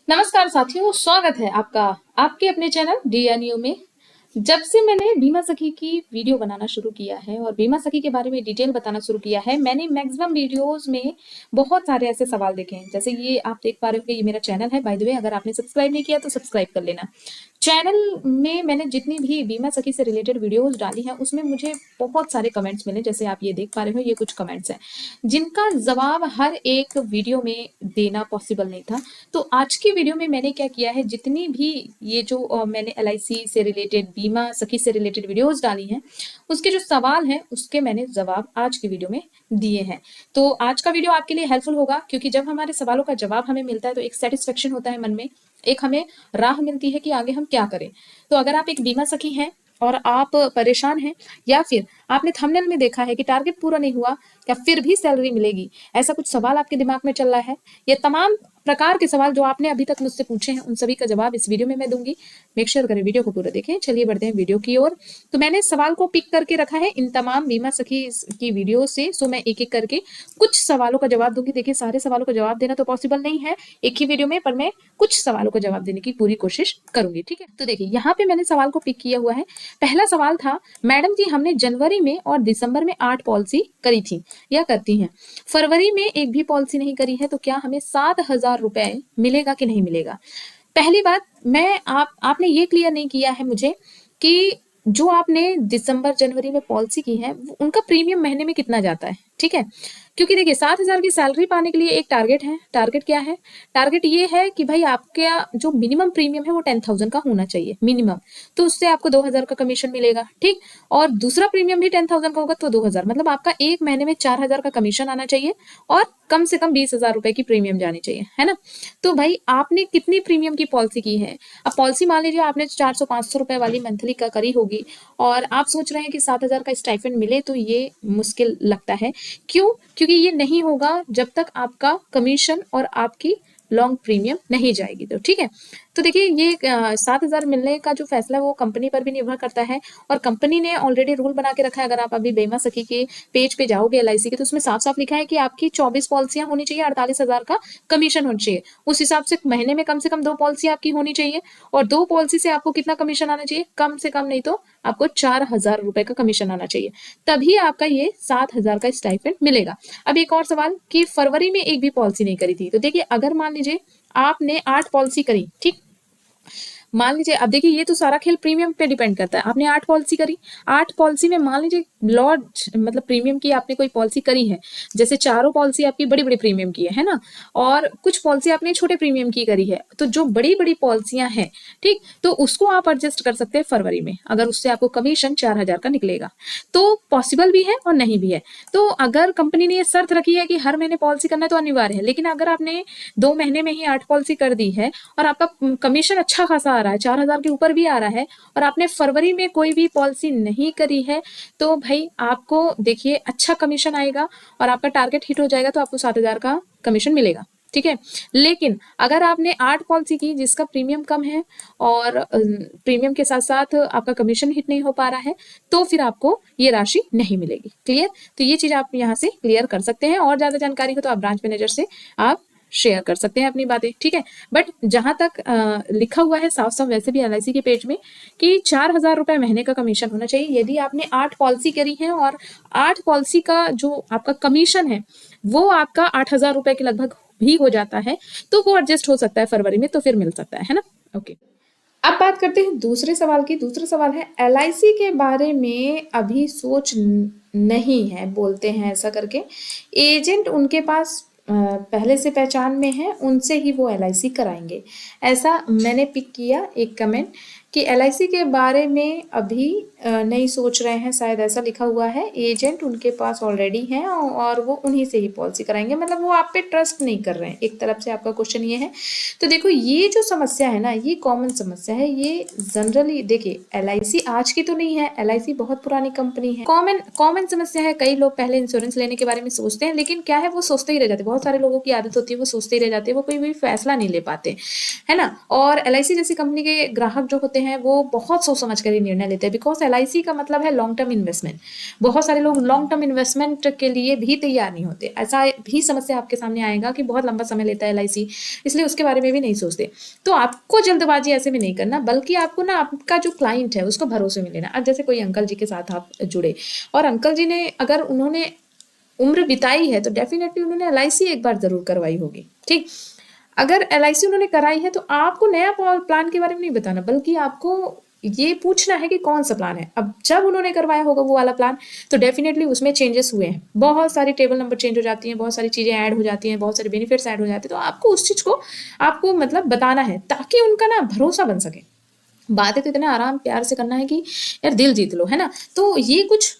नमस्कार साथियों, स्वागत है आपका आपके अपने चैनल DNU में। जब से मैंने बीमा सखी की वीडियो बनाना शुरू किया है और बीमा सखी के बारे में डिटेल बताना शुरू किया है, मैंने मैक्सिमम वीडियोस में बहुत सारे ऐसे सवाल देखे हैं। जैसे ये आप देख पा रहे हो कि ये मेरा चैनल है। बाय द वे, अगर आपने सब्सक्राइब नहीं किया तो सब्सक्राइब कर लेना। चैनल में मैंने जितनी भी बीमा सखी से रिलेटेड वीडियोस डाली हैं उसमें मुझे बहुत सारे कमेंट्स मिले। जैसे आप ये देख पा रहे हो, ये कुछ कमेंट्स हैं जिनका जवाब हर एक वीडियो में देना पॉसिबल नहीं था। तो आज की वीडियो में मैंने क्या किया है, जितनी भी ये जो मैंने LIC से रिलेटेड, बीमा सखी से रिलेटेड वीडियोस डाली हैं, उसके जो सवाल हैं उसके मैंने जवाब आज की वीडियो में दिए हैं। तो आज का वीडियो आपके लिए हेल्पफुल होगा, क्योंकि जब हमारे सवालों का जवाब हमें मिलता है तो एक सेटिस्फेक्शन होता है मन में, एक हमें राह मिलती है कि आगे हम क्या करें। तो अगर आप एक बीमा सखी हैं और आप परेशान हैं, या फिर आपने थंबनेल में देखा है कि टारगेट पूरा नहीं हुआ या फिर भी सैलरी मिलेगी, ऐसा कुछ सवाल आपके दिमाग में चल रहा है, ये तमाम प्रकार के सवाल जो आपने अभी तक मुझसे पूछे हैं उन सभी का जवाब इस वीडियो में मैं दूंगी। मेक श्योर करें वीडियो को पूरा देखें। चलिए बढ़ते हैं वीडियो की ओर। तो मैंने सवाल को पिक करके रखा है इन तमाम बीमा सखी की वीडियो से, सो मैं एक एक करके कुछ सवालों का जवाब दूंगी। देखिए, सारे सवालों का जवाब देना तो पॉसिबल नहीं है एक ही वीडियो में, पर मैं कुछ सवालों का जवाब देने की पूरी कोशिश करूंगी। ठीक है, तो देखिए यहाँ पे मैंने सवाल को पिक किया हुआ है। पहला सवाल था, मैडम जी हमने जनवरी में और दिसंबर में 8 पॉलिसी करी थी या करती हैं, फरवरी में एक भी पॉलिसी नहीं करी है, तो क्या हमें 7,000 रुपए मिलेगा कि नहीं मिलेगा। पहली बात, मैं आपने ये क्लियर नहीं किया है मुझे कि जो आपने दिसंबर जनवरी में पॉलिसी की है उनका प्रीमियम महीने में कितना जाता है। ठीक है, क्योंकि देखिए 7,000 की सैलरी पाने के लिए एक टारगेट है। टारगेट क्या है? टारगेट ये है कि भाई आपका जो मिनिमम प्रीमियम है वो 10,000 का होना चाहिए मिनिमम, तो उससे आपको 2,000 का कमीशन मिलेगा। ठीक, और दूसरा प्रीमियम भी 10,000 का होगा तो 2,000, मतलब आपका एक महीने में 4,000 का कमीशन आना चाहिए और कम से कम 20,000 रुपए की प्रीमियम जानी चाहिए, है ना। तो भाई आपने कितनी प्रीमियम की पॉलिसी की है? अब पॉलिसी मान लीजिए आपने 400-500 रुपए वाली मंथली का करी होगी और आप सोच रहे हैं कि 7,000 का स्टाइपेंड मिले, तो ये मुश्किल लगता है। क्यों? क्योंकि ये नहीं होगा जब तक आपका कमीशन और आपकी लॉन्ग प्रीमियम नहीं जाएगी। तो ठीक है, तो देखिए ये 7,000 मिलने का जो फैसला है वो कंपनी पर भी निर्भर करता है, और कंपनी ने ऑलरेडी रूल बना के रखा है। अगर आप अभी बीमा सखी के पेज पे जाओगे LIC के, तो उसमें साफ साफ लिखा है कि आपकी 24 पॉलिसियां होनी चाहिए, 48,000 का कमीशन होना चाहिए। उस हिसाब से महीने में कम से कम 2 पॉलिसी आपकी होनी चाहिए, और 2 पॉलिसी से आपको कितना कमीशन आना चाहिए? कम से कम नहीं तो आपको 4,000 रुपए का कमीशन आना चाहिए, तभी आपका ये 7,000 का स्टाइपेंड मिलेगा। अब एक और सवाल कि फरवरी में एक भी पॉलिसी नहीं करी थी, तो देखिए अगर मान लीजिए आपने 8 पॉलिसी करी, ठीक, मान लीजिए, अब देखिए ये तो सारा खेल प्रीमियम पे डिपेंड करता है। आपने 8 पॉलिसी करी, 8 पॉलिसी में मान लीजिए लॉर्ड मतलब प्रीमियम की आपने कोई पॉलिसी करी है, जैसे चारों पॉलिसी आपकी बड़ी बड़ी प्रीमियम की है ना, और कुछ पॉलिसी आपने छोटे प्रीमियम की करी है, तो जो बड़ी बड़ी पॉलिसियां हैं, ठीक, तो उसको आप एडजस्ट कर सकते हैं फरवरी में, अगर उससे आपको कमीशन 4,000 का निकलेगा तो पॉसिबल भी है और नहीं भी है। तो अगर कंपनी ने ये शर्त रखी है कि हर महीने पॉलिसी करना तो अनिवार्य है, लेकिन अगर आपने 2 महीने में ही 8 पॉलिसी कर दी है और आपका कमीशन अच्छा खासा आ रहा है, 4,000 के ऊपर भी आ रहा है, और आपने फरवरी में कोई भी पॉलिसी नहीं करी है, तो भाई आपको देखिए अच्छा कमीशन आएगा और आपका टारगेट हिट हो जाएगा, तो आपको 7,000 का कमीशन मिलेगा। ठीक है, लेकिन अगर आपने 8 पॉलिसी की जिसका प्रीमियम कम है और प्रीमियम के साथ साथ आपका कमीशन हिट नहीं हो पा रहा है, तो फिर आपको ये राशि नहीं मिलेगी। क्लियर? तो ये चीज आप यहाँ से क्लियर कर सकते हैं, और ज्यादा जानकारी हो तो आप ब्रांच मैनेजर से आप शेयर कर सकते हैं अपनी बातें। ठीक है, बट जहां तक लिखा हुआ है साफ साफ वैसे भी LIC के पेज में कि 4,000 रुपए महीने का कमीशन होना चाहिए यदि आपने 8 पॉलिसी करी है, और 8 पॉलिसी का जो आपका कमीशन है वो आपका 8,000 रुपए के लगभग भी हो जाता है, तो वो एडजस्ट हो सकता है फरवरी में, तो फिर मिल सकता है ना। ओके, अब बात करते हैं दूसरे सवाल की। दूसरा सवाल है, LIC के बारे में अभी सोच नहीं है, बोलते हैं ऐसा करके, एजेंट उनके पास पहले से पहचान में है, उनसे ही वो LIC कराएंगे। ऐसा मैंने पिक किया एक कमेंट कि LIC के बारे में अभी नहीं सोच रहे हैं, शायद ऐसा लिखा हुआ है। एजेंट उनके पास ऑलरेडी हैं और वो उन्हीं से ही पॉलिसी कराएंगे, मतलब वो आप पे ट्रस्ट नहीं कर रहे हैं, एक तरफ से आपका क्वेश्चन ये है। तो देखो ये जो समस्या है ना, ये कॉमन समस्या है। ये जनरली देखिए LIC आज की तो नहीं है, LIC बहुत पुरानी कंपनी है, कॉमन समस्या है। कई लोग पहले इंश्योरेंस लेने के बारे में सोचते हैं, लेकिन क्या है वो सोचते ही रह जाते हैं। बहुत सारे लोगों की आदत होती है वो सोचते ही रह जाते हैं, वो कोई भी फैसला नहीं ले पाते, है ना। और एलआईसी जैसी कंपनी के ग्राहक जो होते हैं वो बहुत सोच समझ कर ही निर्णय लेते हैं, बिकॉज एलआईसी का मतलब है लॉन्ग टर्म इन्वेस्टमेंट। बहुत सारे लोग लॉन्ग टर्म इन्वेस्टमेंट के लिए भी तैयार नहीं होते, ऐसा भी समस्या आपके सामने आएगा कि बहुत लंबा समय लेता है एलआईसी, इसलिए उसके बारे में भी नहीं सोचते। तो आपको जल्दबाजी ऐसे में नहीं करना, बल्कि आपको ना आपका जो क्लाइंट है उसको भरोसे में लेना। अब जैसे कोई अंकल जी के साथ आप जुड़े और अंकल जी ने अगर उन्होंने उम्र बिताई है तो डेफिनेटली उन्होंने एलआईसी एक बार जरूर करवाई होगी, ठीक। अगर एलआईसी उन्होंने कराई है तो आपको नया प्लान के बारे में नहीं बताना, बल्कि आपको ये पूछना है कि कौन सा प्लान है। अब जब उन्होंने करवाया होगा वो वाला प्लान तो डेफिनेटली उसमें चेंजेस हुए हैं, बहुत सारी टेबल नंबर चेंज हो जाती हैं, बहुत सारी चीजें ऐड हो जाती हैं, बहुत सारे बेनिफिट्स ऐड हो जाते हैं, तो आपको उस चीज को आपको मतलब बताना है ताकि उनका ना भरोसा बन सके। बातें तो इतने आराम प्यार से करना है कि यार दिल जीत लो, है ना। तो ये कुछ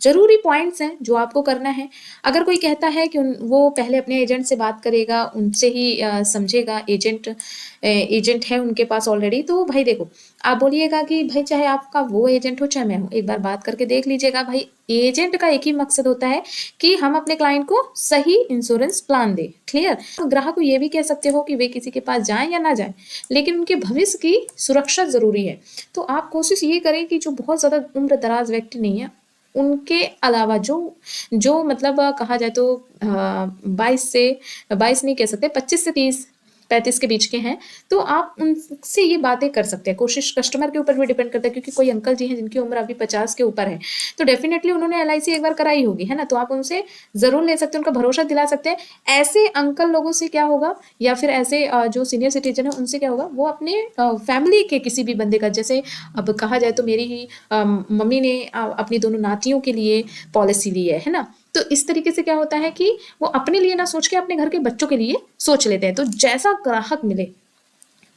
जरूरी पॉइंट्स हैं जो आपको करना है। अगर कोई कहता है कि वो पहले अपने एजेंट से बात करेगा, उनसे ही समझेगा, एजेंट है उनके पास ऑलरेडी, तो भाई देखो आप बोलिएगा कि भाई चाहे आपका वो एजेंट हो चाहे मैं हूँ, एक बार बात करके देख लीजिएगा। भाई एजेंट का एक ही मकसद होता है कि हम अपने क्लाइंट को सही इंश्योरेंस प्लान दे, क्लियर। ग्राहक को ये भी कह सकते हो कि वे किसी के पास जाएं या ना जाएं, लेकिन उनके भविष्य की सुरक्षा जरूरी है। तो आप कोशिश ये करें कि जो बहुत ज्यादा उम्र दराज व्यक्ति नहीं है उनके अलावा जो जो मतलब कहा जाए तो 22 नहीं कह सकते, 25 से 30 35 के बीच के हैं, तो आप उनसे ये बातें कर सकते हैं। कोशिश कस्टमर के ऊपर भी डिपेंड करता है, क्योंकि कोई अंकल जी हैं जिनकी उम्र अभी 50 के ऊपर है तो डेफिनेटली उन्होंने एलआईसी एक बार कराई होगी, है ना। तो आप उनसे जरूर ले सकते हैं, उनका भरोसा दिला सकते हैं। ऐसे अंकल लोगों से क्या होगा, या फिर ऐसे जो सीनियर सिटीजन है उनसे क्या होगा, वो अपने फैमिली के किसी भी बंदे का, जैसे अब कहा जाए तो मेरी ही मम्मी ने अपनी दोनों नातियों के लिए पॉलिसी ली है ना। तो इस तरीके से क्या होता है कि वो अपने लिए ना सोच के अपने घर के बच्चों के लिए सोच लेते हैं। तो जैसा ग्राहक मिले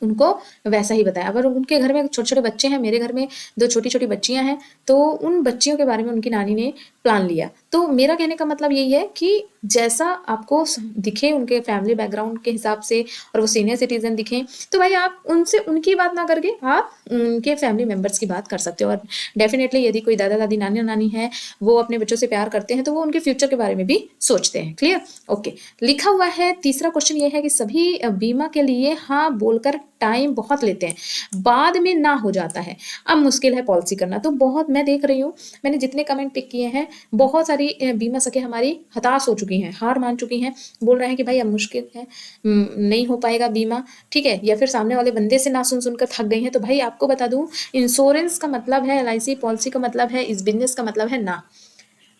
उनको वैसा ही बताया। अगर उनके घर में छोटे छोटे बच्चे हैं, मेरे घर में 2 छोटी छोटी बच्चियां हैं, तो उन बच्चियों के बारे में उनकी नानी ने प्लान लिया। तो मेरा कहने का मतलब यही है कि जैसा आपको दिखे उनके फैमिली बैकग्राउंड के हिसाब से और वो सीनियर सिटीजन दिखे, तो भाई आप उनसे उनकी बात ना करके आप उनके फैमिली मेंबर्स की बात कर सकते हो। और डेफिनेटली यदि कोई दादा दादी नानी नानी है वो अपने बच्चों से प्यार करते हैं तो वो उनके फ्यूचर के बारे में भी सोचते हैं, क्लियर। ओके, लिखा हुआ है तीसरा क्वेश्चन ये है कि सभी बीमा के लिए हाँ बोलकर टाइम बहुत लेते हैं, बाद में ना हो जाता है, अब मुश्किल है पॉलिसी करना। तो बहुत मैं देख रही हूँ, मैंने जितने कमेंट पिक किए हैं बहुत सारी बीमा सखी हमारी हताश हो चुकी हैं, हार मान चुकी हैं, बोल रहे हैं कि भाई अब मुश्किल है, नहीं हो पाएगा बीमा, ठीक है, या फिर सामने वाले बंदे से ना सुन सुनकर थक गई हैं। तो भाई आपको बता दूं, इंश्योरेंस का मतलब है एलआईसी पॉलिसी का मतलब है इस बिजनेस का मतलब है ना।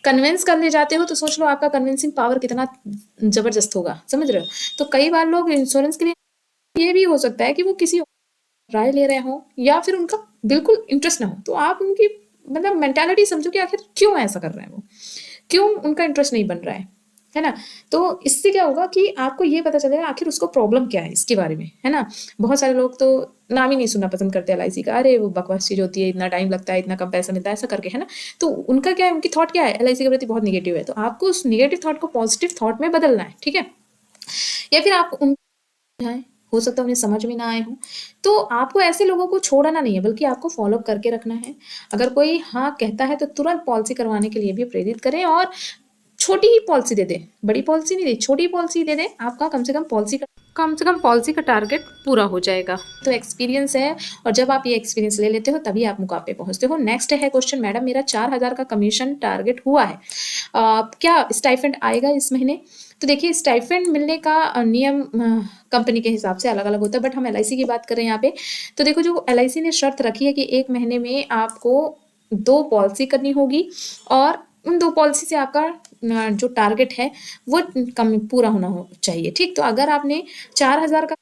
कन्विंस करने जाते हो तो सोच लो आपका कन्विंसिंग पावर कितना जबरदस्त होगा, समझ रहे हो। तो कई बार लोग इंश्योरेंस के लिए ये भी हो सकता है कि वो किसी राय ले रहे हो या फिर उनका बिल्कुल इंटरेस्ट ना हो, तो आप उनकी मतलब मेंटालिटी समझो कि आखिर क्यों ऐसा कर रहे हैं, वो क्यों उनका इंटरेस्ट नहीं बन रहा है ना। तो इससे क्या होगा कि आपको ये पता चलेगा आखिर उसको प्रॉब्लम क्या है इसके बारे में, है ना। बहुत सारे लोग तो नाम ही नहीं सुनना पसंद करते एलआईसी का, अरे वो बकवास चीज होती है, इतना टाइम लगता है, इतना कम पैसा मिलता है, ऐसा करके, है ना। तो उनका क्या है, उनकी थॉट क्या है एलआईसी के प्रति बहुत निगेटिव है। तो आपको उस निगेटिव थॉट को पॉजिटिव थॉट में बदलना है, ठीक है। या फिर आप जाए, हो सकता है उन्हें समझ में ना आए हो, तो आपको ऐसे लोगों को छोड़ना नहीं है बल्कि आपको फॉलो करके रखना है। अगर कोई हाँ कहता है तो तुरंत पॉलिसी करवाने के लिए भी प्रेरित करें, और छोटी ही पॉलिसी दे दे, बड़ी पॉलिसी नहीं दे, छोटी पॉलिसी दे दे, आपका कम से कम पॉलिसी का टारगेट पूरा हो जाएगा। तो एक्सपीरियंस है, और जब आप ये एक्सपीरियंस ले लेते हो तभी आप मुकाम पे पहुंचते हो। नेक्स्ट है क्वेश्चन, मैडम मेरा 4000 का कमीशन टारगेट हुआ है, क्या स्टाइफंड आएगा इस महीने। तो देखिए स्टाइफंड मिलने का नियम कंपनी के हिसाब से अलग अलग होता है, बट हम एलआईसी की बात करें यहाँ पे। तो देखो जो एलआईसी ने शर्त रखी है कि 1 महीने में आपको 2 पॉलिसी करनी होगी, और उन 2 पॉलिसी से आपका जो टारगेट है वो कम पूरा होना चाहिए, ठीक। तो अगर आपने 4000 का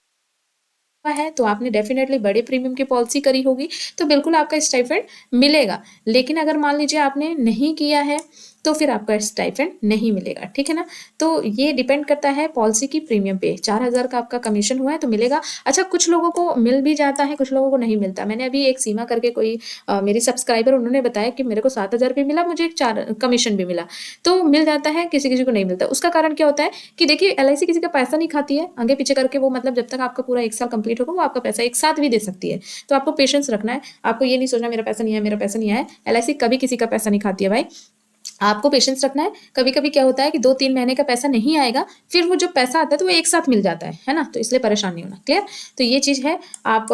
है तो आपने डेफिनेटली बड़े प्रीमियम की पॉलिसी करी होगी, तो बिल्कुल आपका स्टाइफंड मिलेगा। लेकिन अगर मान लीजिए आपने नहीं किया है तो फिर आपका स्टाइफंड नहीं मिलेगा, ठीक है ना। तो ये डिपेंड करता है पॉलिसी की प्रीमियम पे। 4000 का आपका कमीशन हुआ है तो मिलेगा। अच्छा, कुछ लोगों को मिल भी जाता है, कुछ लोगों को नहीं मिलता। मैंने अभी एक सीमा करके कोई मेरी सब्सक्राइबर, उन्होंने बताया कि मेरे को 7000 भी मिला, मुझे 4 कमीशन भी मिला। तो मिल जाता है, किसी किसी को नहीं मिलता। उसका कारण क्या होता है कि देखिए एलआईसी किसी का पैसा नहीं खाती है आगे पीछे करके, वो मतलब जब तक आपका पूरा 1 साल कंप्लीट होगा वो आपका पैसा एक साथ भी दे सकती है। तो आपको पेशेंस रखना है, आपको ये नहीं सोचना मेरा पैसा नहीं आया, मेरा पैसा नहीं आया। एलआईसी कभी किसी का पैसा नहीं खाती है भाई। आपको पेशेंस रखना है। कभी-कभी क्या होता है कि 2-3 महीने का पैसा नहीं आएगा, फिर वो जो पैसा आता है तो वो एक साथ मिल जाता है ना? तो इसलिए परेशान नहीं होना, क्लियर? तो ये चीज़ है, आप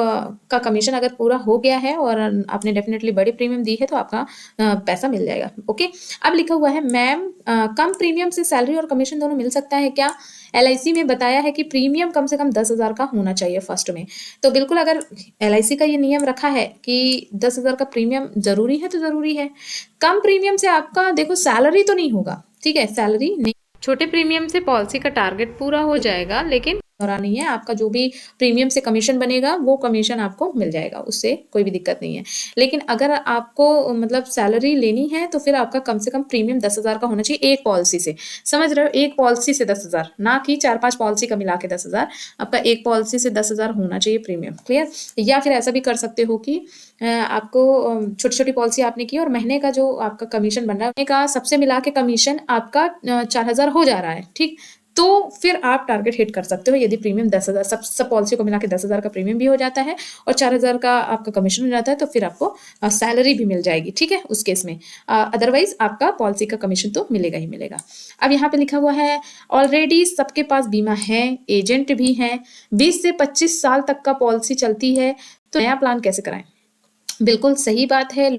का कमीशन अगर पूरा हो गया है और आपने डेफ़िनेटली बड़ी प्रीमियम दी है तो आपका पैसा मिल जाएगा, ओके? अब लिखा हुआ है मैम कम प्रीमियम से सैलरी और कमीशन दोनों मिल सकता है क्या? एलआईसी में बताया है कि प्रीमियम कम से कम 10,000 का होना चाहिए फर्स्ट में। तो बिल्कुल अगर एलआईसी का ये नियम रखा है कि 10,000 का प्रीमियम ज़रूरी है तो ज़रूरी है। कम प्रीमियम से आपका देखो सैलरी तो नहीं होगा, ठीक है? सैलरी नहीं, छोटे प्रीमियम से पॉलिसी का टारगेट पूरा हो जाएगा, लेकिन भरा नहीं है। आपका जो भी प्रीमियम से कमीशन बनेगा वो कमीशन आपको मिल जाएगा, उससे कोई भी दिक्कत नहीं है। लेकिन अगर आपको मतलब सैलरी लेनी है तो फिर आपका कम से कम प्रीमियम 10,000 का होना चाहिए एक पॉलिसी से। समझ रहे हो? एक पॉलिसी से 10,000, ना कि 4-5 पॉलिसी का मिला के 10,000। आपका एक पॉलिसी से 10,000 होना चाहिए प्रीमियम, क्लियर? या फिर ऐसा भी कर सकते हो कि आपको छोटी-छोटी पॉलिसी आपने की और महीने का जो आपका कमीशन बन रहा है, महीने का सबसे मिला के कमीशन आपका 4,000 हो जा रहा है, ठीक? तो फिर आप टारगेट हिट कर सकते हो यदि प्रीमियम 10,000 सब पॉलिसी को मिला के 10,000 का प्रीमियम भी हो जाता है और 4,000 का आपका कमीशन हो जाता है, तो फिर आपको सैलरी भी मिल जाएगी, ठीक है? उस केस में अदरवाइज आपका पॉलिसी का कमीशन तो मिलेगा ही मिलेगा। अब यहाँ पे लिखा हुआ है ऑलरेडी सबके पास बीमा है, एजेंट भी हैं, 20 से 25 साल तक का पॉलिसी चलती है, तो नया प्लान कैसे कराएं? बिल्कुल सही बात है,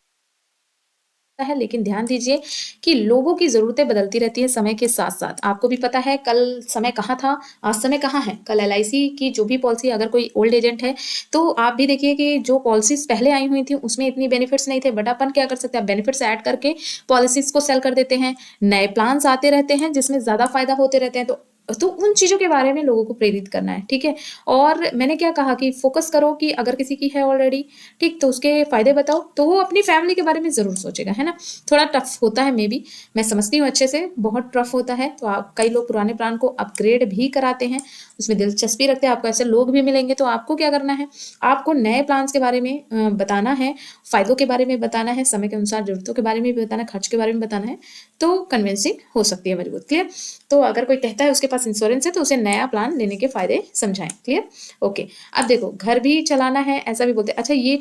लेकिन ध्यान दीजिए कि लोगों की ज़रूरतें बदलती रहती है समय के साथ-साथ। आपको भी पता है कल समय कहाँ था, आज समय कहाँ है। कल एलआईसी की जो भी पॉलिसी अगर कोई ओल्ड एजेंट है, तो आप भी देखिए कि जो पॉलिसीज़ पहले आई हुई थी उसमें इतनी बेनिफिट्स नहीं थे, बट अपन क्या कर सकते हैं, आप बेनिफिट्स ऐड करके पॉलिसीज़ को सेल कर देते हैं। नए प्लान्स आते रहते हैं जिसमें ज़्यादा फ़ायदा होते रहते हैं, तो उन चीज़ों के बारे में लोगों को प्रेरित करना है, ठीक है? और मैंने क्या कहा कि फ़ोकस करो कि अगर किसी की है ऑलरेडी, ठीक, तो उसके फ़ायदे बताओ, तो वो अपनी फैमिली के बारे में ज़रूर सोचेगा, है ना? थोड़ा टफ होता है मे बी, मैं समझती हूँ अच्छे से, बहुत टफ होता है, तो आप कई लोग पुराने प्लान को अपग्रेड भी कराते हैं, उसमें दिलचस्पी रखते हैं, आपको ऐसे लोग भी मिलेंगे, तो आपको क्या करना है, आपको नए प्लान्स के बारे में बताना है, फ़ायदों के बारे में बताना है, समय के अनुसार ज़रूरतों के बारे में भी बताना है, खर्च के बारे में बताना है, तो कन्विंसिंग हो सकती है मजबूत, क्लियर? तो अगर कोई कहता है उसके पास इंश्योरेंस है, तो उसे नया प्लान लेने के फ़ायदे समझाएँ, क्लियर? ओके। अब देखो घर भी चलाना है ऐसा भी बोलते हैं। अच्छा ये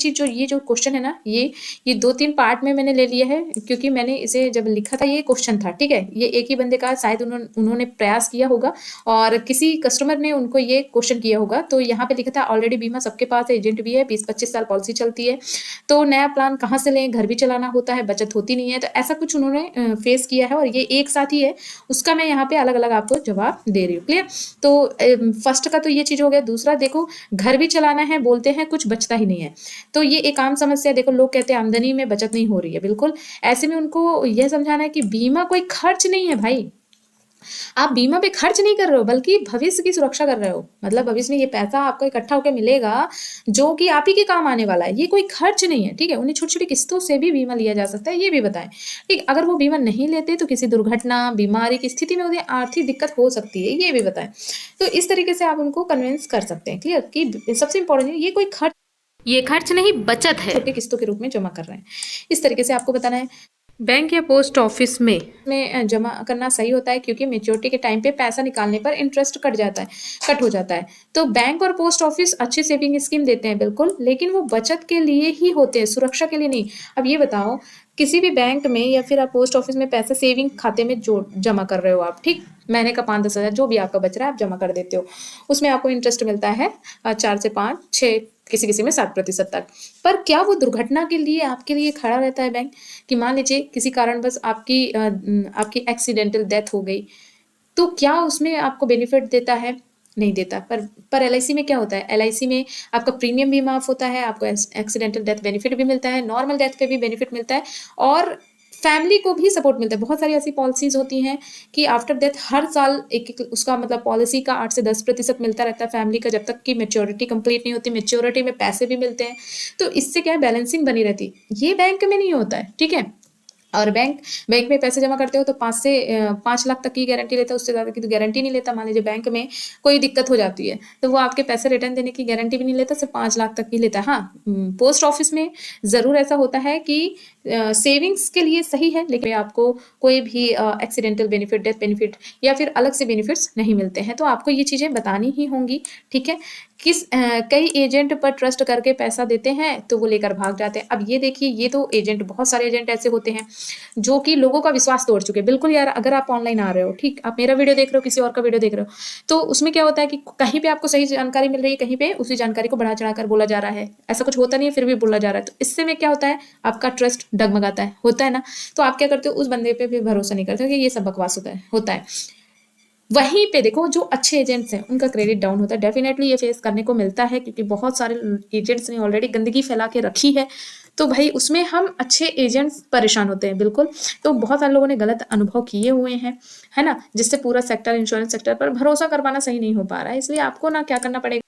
जो क्वेश्चन है ना, ये 2-3 पार्ट में मैंने ले लिया है, क्योंकि मैंने इसे जब लिखा था ये क्वेश्चन था, ठीक है? ये एक ही बंदे का शायद उन्होंने प्रयास किया होगा और किसी कस्टमर ने उनको ये क्वेश्चन किया होगा। तो यहाँ पे लिखा था ऑलरेडी बीमा सबके पास है, एजेंट भी है, 20-25 साल पॉलिसी चलती है, तो नया प्लान कहाँ से लें? घर भी चलाना होता है, बचत होती नहीं है, तो ऐसा कुछ उन्होंने फेस किया है और ये एक साथ ही है, उसका मैं यहाँ पे अलग-अलग आपको जवाब दे रही हूँ, क्लियर? तो फर्स्ट का तो ये चीज़ हो गया। दूसरा देखो, घर भी चलाना है, बोलते हैं कुछ बचता ही नहीं है, तो ये एक आम समस्या है। देखो लोग कहते हैं आमदनी में बचत नहीं हो रही है, बिल्कुल ऐसे में उनको यह समझाना है कि बीमा कोई खर्च नहीं है भाई। आप बीमा पे खर्च नहीं कर रहे हो, बल्कि भविष्य की सुरक्षा कर रहे हो। मतलब भविष्य में ये पैसा आपको इकट्ठा होकर मिलेगा, जो कि आप ही के काम आने वाला है। ये कोई खर्च नहीं है, ठीक है? उन्हें छोटी-छोटी किस्तों से भी बीमा लिया जा सकता है, ये भी बताएँ। ठीक, अगर वो बीमा नहीं लेते तो किसी दुर्घटना, बीमारी की स्थिति में उन्हें आर्थिक दिक्कत हो सकती है, ये भी बताएँ। तो इस तरीके से आप उनको कन्विंस कर सकते हैं, क्लियर? कि सबसे इम्पोर्टेंट ये कोई खर्च, ये खर्च नहीं बचत है, छोटे किस्तों के रूप में जमा कर रहे हैं। इस तरीके से आपको बताना है। बैंक या पोस्ट ऑफिस में जमा करना सही होता है, क्योंकि मेच्योरिटी के टाइम पे पैसा निकालने पर इंटरेस्ट कट हो जाता है। तो बैंक और पोस्ट ऑफिस अच्छी सेविंग स्कीम देते हैं बिल्कुल, लेकिन वो बचत के लिए ही होते हैं, सुरक्षा के लिए नहीं। अब ये बताओ, किसी भी बैंक में या फिर आप पोस्ट ऑफिस में पैसे सेविंग खाते में जोड़ जमा कर रहे हो आप, ठीक? महीने का 5-10 हज़ार जो भी आपका बच रहा है आप जमा कर देते हो, उसमें आपको इंटरेस्ट मिलता है 4 से 5, 6, किसी-किसी में 7% तक। पर क्या वो दुर्घटना के लिए आपके लिए खड़ा रहता है बैंक? कि मान लीजिए किसी कारणवश आपकी एक्सीडेंटल डेथ हो गई, तो क्या उसमें आपको बेनिफिट देता है? नहीं देता। पर एलआईसी में क्या होता है? एलआईसी में आपका प्रीमियम भी माफ़ होता है, आपको एक्सीडेंटल डेथ बेनिफिट भी मिलता है, नॉर्मल डेथ पे भी बेनिफिट मिलता है और फैमिली को भी सपोर्ट मिलता है। बहुत सारी ऐसी पॉलिसीज़ होती हैं कि आफ्टर डेथ हर साल एक-एक उसका मतलब पॉलिसी का 8 से 10% मिलता रहता है फैमिली का, जब तक कि मैच्योरिटी कंप्लीट नहीं होती। मैच्योरिटी में पैसे भी मिलते हैं, तो इससे क्या है, बैलेंसिंग बनी रहती है। ये बैंक में नहीं होता है, ठीक है? और बैंक में पैसे जमा करते हो तो 5 लाख तक की गारंटी लेता है, उससे ज़्यादा की तो गारंटी नहीं लेता। मान लीजिए बैंक में कोई दिक्कत हो जाती है, तो वो आपके पैसे रिटर्न देने की गारंटी भी नहीं लेता, सिर्फ 5 लाख तक की लेता है। हाँ, पोस्ट ऑफिस में ज़रूर ऐसा होता है कि सेविंग्स के लिए सही है, लेकिन आपको कोई भी एक्सीडेंटल बेनिफिट, डेथ बेनिफिट या फिर अलग से बेनिफिट्स नहीं मिलते हैं, तो आपको ये चीज़ें बतानी ही होंगी, ठीक है। कई एजेंट पर ट्रस्ट करके पैसा देते हैं तो वो लेकर भाग जाते हैं। अब ये देखिए, ये तो एजेंट, बहुत सारे एजेंट ऐसे होते हैं जो कि लोगों का विश्वास तोड़ चुके हैं। बिल्कुल यार, अगर आप ऑनलाइन आ रहे हो, ठीक, आप मेरा वीडियो देख रहे हो, किसी और का वीडियो देख रहे हो, तो उसमें क्या होता है कि कहीं पे आपको सही जानकारी मिल रही है, कहीं पे उसी जानकारी को बढ़ा चढ़ाकर बोला जा रहा है। ऐसा कुछ होता नहीं है, फिर भी बोला जा रहा है, तो इससे में क्या होता है, आपका ट्रस्ट डगमगाता है, होता है ना। तो आप क्या करते हो, उस बंदे पे भी भरोसा नहीं करते हो कि ये सब बकवास होता है। वहीं पे देखो, जो अच्छे एजेंट्स हैं उनका क्रेडिट डाउन होता है, डेफिनेटली ये फेस करने को मिलता है, क्योंकि बहुत सारे एजेंट्स ने ऑलरेडी गंदगी फैला के रखी है, तो भाई उसमें हम अच्छे एजेंट्स परेशान होते हैं, बिल्कुल। तो बहुत सारे लोगों ने गलत अनुभव किए हुए हैं, है ना, जिससे पूरा सेक्टर, इंश्योरेंस सेक्टर पर भरोसा कर पाना सही नहीं हो पा रहा है। इसलिए आपको ना क्या करना पड़ेगा,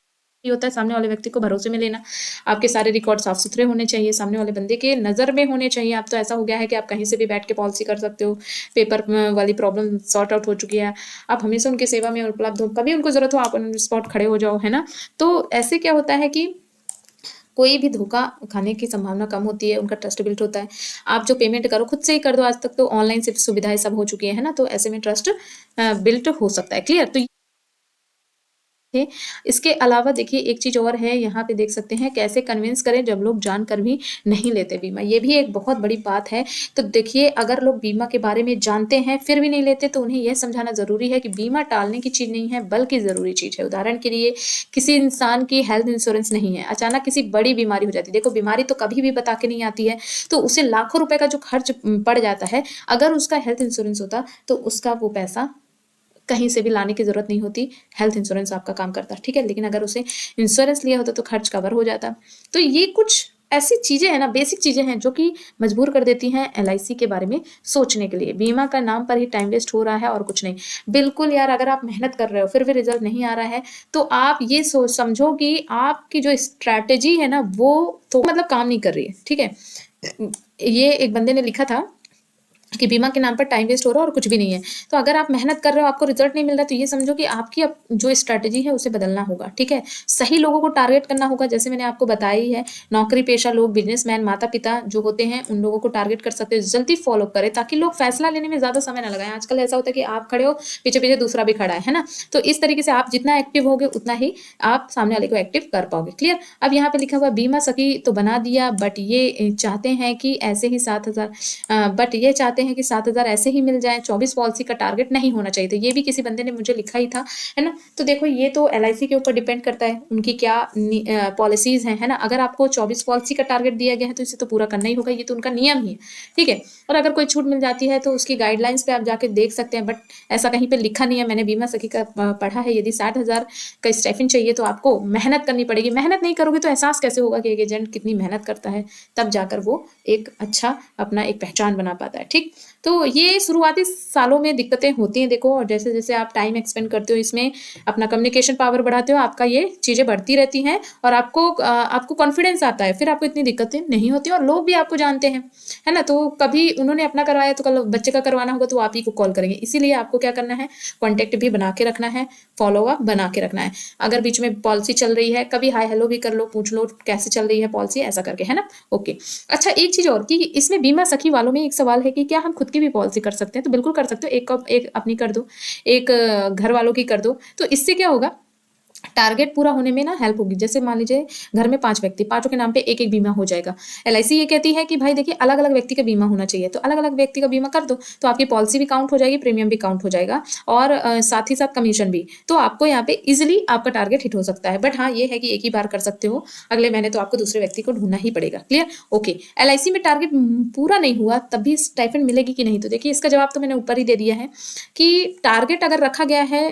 ये होता है सामने वाले व्यक्ति को भरोसे में लेना। आपके सारे रिकॉर्ड साफ सुथरे होने चाहिए, सामने वाले बंदे के नज़र में होने चाहिए। अब तो ऐसा हो गया है कि आप कहीं से भी बैठ के पॉलिसी कर सकते हो, पेपर वाली प्रॉब्लम सॉर्ट आउट हो चुकी है। आप हमेशा उनकी सेवा में उपलब्ध हो, कभी उनको ज़रूरत हो आप ऑन स्पॉट खड़े हो जाओ, है ना। तो ऐसे क्या होता है कि कोई भी धोखा खाने की संभावना कम होती है, उनका ट्रस्ट बिल्ट होता है। आप जो पेमेंट करो खुद से ही कर दो, आज तक तो ऑनलाइन सिर्फ सुविधाएं सब हो चुकी है ना, तो ऐसे में ट्रस्ट बिल्ट हो सकता है। क्लियर? तो थे। इसके अलावा देखिए, एक चीज़ और है, यहाँ पे देख सकते हैं कैसे कन्विंस करें जब लोग जानकर भी नहीं लेते बीमा, ये भी एक बहुत बड़ी बात है। तो देखिए, अगर लोग बीमा के बारे में जानते हैं फिर भी नहीं लेते, तो उन्हें यह समझाना ज़रूरी है कि बीमा टालने की चीज़ नहीं है, बल्कि ज़रूरी चीज़ है। उदाहरण के लिए, किसी इंसान की हेल्थ इंश्योरेंस नहीं है, अचानक किसी बड़ी बीमारी हो जाती है, देखो बीमारी तो कभी भी बता के नहीं आती है, तो उसे लाखों रुपए का जो खर्च पड़ जाता है, अगर उसका हेल्थ इंश्योरेंस होता तो उसका वो पैसा कहीं से भी लाने की ज़रूरत नहीं होती, हेल्थ इंश्योरेंस आपका काम करता, ठीक है। लेकिन अगर उसे इंश्योरेंस लिया होता तो खर्च कवर हो जाता। तो ये कुछ ऐसी चीज़ें हैं ना, बेसिक चीज़ें हैं जो कि मजबूर कर देती हैं एलआईसी के बारे में सोचने के लिए। बीमा का नाम पर ही टाइम वेस्ट हो रहा है और कुछ नहीं। बिल्कुल यार, अगर आप मेहनत कर रहे हो फिर भी रिजल्ट नहीं आ रहा है, तो आप ये सोच समझो कि आपकी जो स्ट्रैटेजी है ना, वो तो मतलब काम नहीं कर रही है, ठीक है। ये एक बंदे ने लिखा था कि बीमा के नाम पर टाइम वेस्ट हो रहा है और कुछ भी नहीं है। तो अगर आप मेहनत कर रहे हो, आपको रिजल्ट नहीं मिल रहा, तो ये समझो कि आपकी जो स्ट्रैटेजी है उसे बदलना होगा, ठीक है। सही लोगों को टारगेट करना होगा, जैसे मैंने आपको बताया ही है। नौकरी पेशा लोग, बिजनेसमैन, माता पिता जो होते हैं, उन लोगों को टारगेट कर सकते हैं। जल्दी फॉलो करें ताकि लोग फैसला लेने में ज़्यादा समय ना लगाएं। आजकल ऐसा होता है कि आप खड़े हो, पीछे पीछे दूसरा भी खड़ा है ना। तो इस तरीके से आप जितना एक्टिव होगे उतना ही आप सामने वाले को एक्टिव कर पाओगे। क्लियर? अब यहाँ पे लिखा हुआ बीमा सखी तो बना दिया, बट ये चाहते हैं कि ऐसे ही 7,000 बट ये चाहते हैं कि 7,000 ऐसे ही मिल जाए, 24 पॉलिसी का टारगेट नहीं होना चाहिए। तो ये भी किसी बंदे ने मुझे लिखा ही था, है ना। तो देखो, ये तो एलआईसी के ऊपर डिपेंड करता है, उनकी क्या पॉलिसीज हैं, है ना। अगर आपको 24 पॉलिसी का टारगेट दिया गया है तो इसे तो पूरा करना ही होगा, ये तो उनका नियम ही है, ठीक है। और अगर कोई छूट मिल जाती है तो उसकी गाइडलाइंस पे आप जाके देख सकते हैं, बट ऐसा कहीं पे लिखा नहीं है। मैंने बीमा सखी का पढ़ा है, यदि 60,000 का स्टाइपेंड चाहिए तो आपको मेहनत करनी पड़ेगी। मेहनत नहीं करोगे तो एहसास कैसे होगा कि एक एजेंट कितनी मेहनत करता है, तब जाकर वो एक अच्छा अपना एक पहचान बना पाता है, ठीक। तो ये शुरुआती सालों में दिक्कतें होती हैं, देखो, और जैसे जैसे आप टाइम एक्सपेंड करते हो, इसमें अपना कम्युनिकेशन पावर बढ़ाते हो, आपका ये चीज़ें बढ़ती रहती हैं और आपको कॉन्फिडेंस आता है, फिर आपको इतनी दिक्कतें नहीं होती और लोग भी आपको जानते हैं, है ना। तो कभी उन्होंने अपना करवाया तो कल बच्चे का करवाना होगा तो आप ही को कॉल करेंगे। इसीलिए आपको क्या करना है, कॉन्टैक्ट भी बना के रखना है, फॉलो अप बना के रखना है। अगर बीच में पॉलिसी चल रही है, कभी हाय हेलो भी कर लो, पूछ लो कैसे चल रही है पॉलिसी, ऐसा करके, है ना। ओके। अच्छा, एक चीज़ और कि इसमें बीमा सखी वालों में एक सवाल है कि क्या हम खुद की भी पॉलिसी कर सकते हैं? तो बिल्कुल कर सकते हो। एक अपनी कर दो, एक घर वालों की कर दो, तो इससे क्या होगा, टारगेट पूरा होने में ना हेल्प होगी। जैसे मान लीजिए घर में 5 व्यक्ति, पांचों के नाम पे एक एक बीमा हो जाएगा। एलआईसी ये कहती है कि भाई देखिए, अलग अलग व्यक्ति का बीमा होना चाहिए, तो अलग अलग व्यक्ति का बीमा कर दो, तो आपकी पॉलिसी भी काउंट हो जाएगी, प्रीमियम भी काउंट हो जाएगा और साथ ही साथ कमीशन भी। तो आपको यहाँ पे इजिली आपका टारगेट हिट हो सकता है। बट हाँ, ये है कि एक ही बार कर सकते हो, अगले महीने तो आपको दूसरे व्यक्ति को ढूंढना ही पड़ेगा। क्लियर? ओके। एलआईसी में टारगेट पूरा नहीं हुआ तब भी स्टाइपेंड मिलेगी कि नहीं? तो देखिए, इसका जवाब तो मैंने ऊपर ही दे दिया है कि टारगेट अगर रखा गया है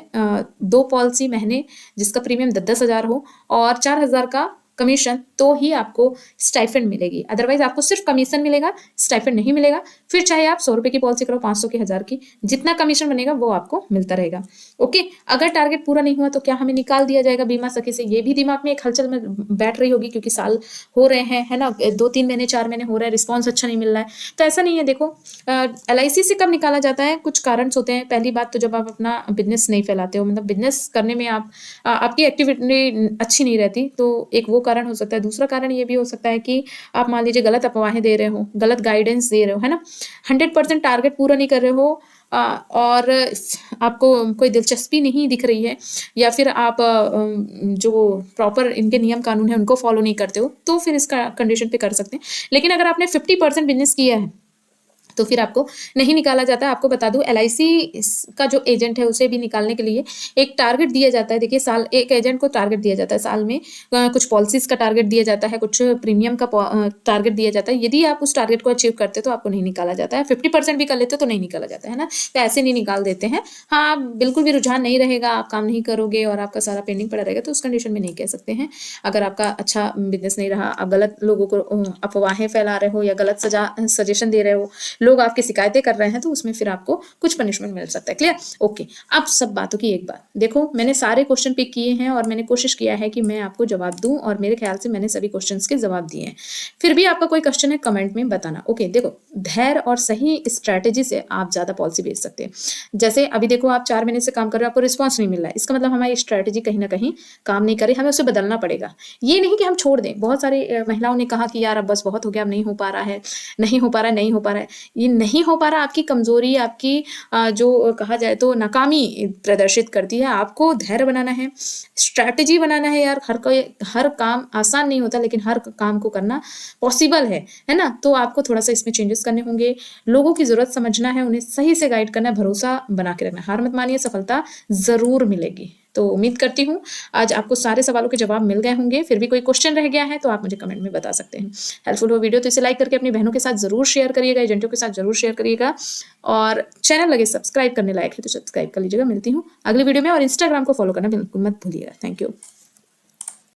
2 पॉलिसी महीने जिसका प्रीमियम 10,000 हो और 4,000 का कमीशन, तो ही आपको स्टाइपेंड मिलेगी। अदरवाइज आपको सिर्फ कमीशन मिलेगा, स्टाइपेंड नहीं मिलेगा। फिर चाहे आप 100 रुपए की पॉलिसी करो, 500 की, 1000 की, जितना कमीशन बनेगा वो आपको मिलता रहेगा। ओके। अगर टारगेट पूरा नहीं हुआ तो क्या हमें निकाल दिया जाएगा बीमा सखी से? ये भी दिमाग में एक हलचल में बैठ रही होगी, क्योंकि साल हो रहे हैं, है ना, 2-3 महीने 4 महीने हो रहे हैं, रिस्पॉन्स अच्छा नहीं मिल रहा है। तो ऐसा नहीं है। देखो, एलआईसी से कब निकाला जाता है, कुछ कारण होते हैं। पहली बात तो जब आप अपना बिजनेस नहीं फैलाते हो, मतलब बिजनेस करने में आपकी एक्टिविटी अच्छी नहीं रहती, तो एक वो कारण हो सकता है। दूसरा कारण ये भी हो सकता है कि आप मान लीजिए गलत अफ़वाहें दे रहे हो, गलत गाइडेंस दे रहे हो, है ना? 100% टारगेट पूरा नहीं कर रहे हो और आपको कोई दिलचस्पी नहीं दिख रही है या फिर आप जो प्रॉपर इनके नियम कानून हैं उनको फ़ॉलो नहीं करते हो, तो फिर इसका कंडीशन पे कर सकते हैं। लेकिन अगर आपने 50% बिज़नेस किया है तो फिर आपको नहीं निकाला जाता है। आपको बता दूँ एलआईसी का जो एजेंट है उसे भी निकालने के लिए एक टारगेट दिया जाता है। देखिए साल एक एजेंट को टारगेट दिया जाता है साल में कुछ पॉलिसीज़ का टारगेट दिया जाता है, कुछ प्रीमियम का टारगेट दिया जाता है। यदि आप उस टारगेट को अचीव करते हो तो आपको नहीं निकाला जाता है। 50% भी कर लेते हो तो नहीं निकाला जाता है ना? तो ऐसे नहीं निकाल देते हैं। हाँ, आप बिल्कुल भी रुझान नहीं रहेगा, आप काम नहीं करोगे और आपका सारा पेंडिंग पड़ा रहेगा तो उस कंडीशन में नहीं कह सकते हैं। अगर आपका अच्छा बिज़नेस नहीं रहा, आप गलत लोगों को अफ़वाहें फैला रहे हो या गलत सजेशन दे रहे हो, लोग आपकी शिकायतें कर रहे हैं तो उसमें फिर आपको कुछ पनिशमेंट मिल सकता है। क्लियर? ओके। अब सब बातों की एक बात, देखो मैंने सारे क्वेश्चन पिक किए हैं और मैंने कोशिश किया है कि मैं आपको जवाब दूं और मेरे ख्याल से मैंने सभी क्वेश्चंस के जवाब दिए हैं। फिर भी आपका कोई क्वेश्चन है कमेंट में बताना। ओके, देखो धैर्य और सही स्ट्रैटेजी से आप ज़्यादा पॉलिसी बेच सकते हैं। जैसे अभी देखो आप 4 महीने से काम कर रहे हो, आपको रिस्पॉन्स नहीं मिल रहा है, इसका मतलब हमारी स्ट्रैटेजी कहीं ना कहीं काम नहीं करे, हमें उसे बदलना पड़ेगा। ये नहीं कि हम छोड़ दें। बहुत सारी महिलाओं ने कहा कि यार अब बस बहुत हो गया, अब नहीं हो पा रहा है, नहीं हो पा रहा है, नहीं हो पा रहा है। ये नहीं हो पा रहा आपकी कमज़ोरी, आपकी जो कहा जाए तो नाकामी प्रदर्शित करती है। आपको धैर्य बनाना है, स्ट्रैटेजी बनाना है यार। हर काम आसान नहीं होता लेकिन हर काम को करना पॉसिबल है ना? तो आपको थोड़ा-सा इसमें चेंजेस करने होंगे। लोगों की ज़रूरत समझना है, उन्हें सही से गाइड करना है, भरोसा बना के रखना है। हार मत मानिए, सफलता ज़रूर मिलेगी। तो उम्मीद करती हूँ आज आपको सारे सवालों के जवाब मिल गए होंगे। फिर भी कोई क्वेश्चन रह गया है तो आप मुझे कमेंट में बता सकते हैं। हेल्पफुल हो वीडियो तो इसे लाइक करके अपनी बहनों के साथ ज़रूर शेयर करिएगा, एजेंटों के साथ ज़रूर शेयर करिएगा और चैनल लगे सब्सक्राइब करने लायक है तो सब्सक्राइब कर लीजिएगा। मिलती हूँ अगली वीडियो में और इंस्टाग्राम को फॉलो करना बिल्कुल मत भूलिएगा। Thank you.